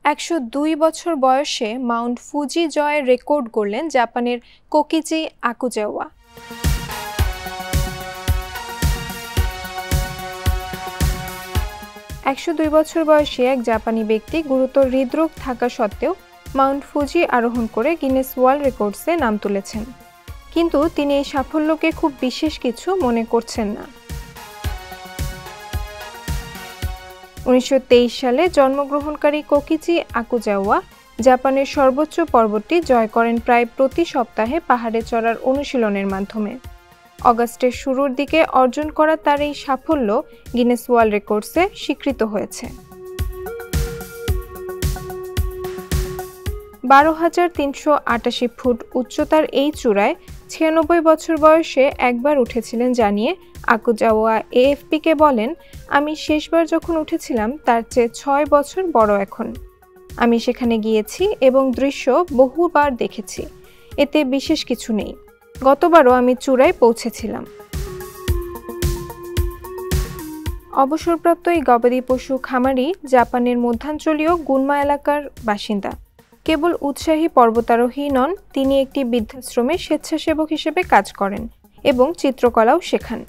102 বছর বয়সে Mount Fuji জয়ের রেকর্ড গড়লেন জাপানের কোকিজি আকুজাওয়া। 102 বছর বয়সী এক জাপানি ব্যক্তি গুরুতর হৃদরোগ থাকা সত্ত্বেও মাউন্ট ফুজি আরোহণ করে গিনেস ওয়ার্ল্ড রেকর্ডসে নাম তুলেছেন। কিন্তু তিনি এই সাফল্যকে খুব বিশেষ কিছু মনে করছেন না। 1923 সালে জন্মগ্রহণকারী কোকিজি আকুজাওয়া জাপানের সর্বোচ্চ পর্বতটি জয় করেন প্রায় প্রতি সপ্তাহে পাহাড়ে চড়ার অনুশীলনের মাধ্যমে। অগাস্টের শুরুর দিকে অর্জন করা তার এই সাফল্য গিনেস ওয়ার্ল্ড রেকর্ডসে স্বীকৃত হয়েছে। 12,388 ফুট উচ্চতার এই চূড়ায় 96 বছর বয়সে একবার উঠেছিলেন জানিয়ে আকুজাওয়া এএফপিকে বলেন, আমি শেষবার যখন উঠেছিলাম তার চেয়ে 6 বছর বড় এখন। আমি সেখানে গিয়েছি এবং দৃশ্য বহুবার দেখেছি, এতে বিশেষ কিছু নেই। গতবারও আমি চূড়ায় পৌঁছেছিলাম। অবসরপ্রাপ্ত এই গবাদি পশু খামারি জাপানের মধ্যাঞ্চলীয় গুনমা এলাকার বাসিন্দা। কেবল উৎসাহী পর্বতারোহী নন, তিনি একটি বৃদ্ধাশ্রমে স্বেচ্ছাসেবক হিসেবে কাজ করেন এবং চিত্রকলাও শেখান।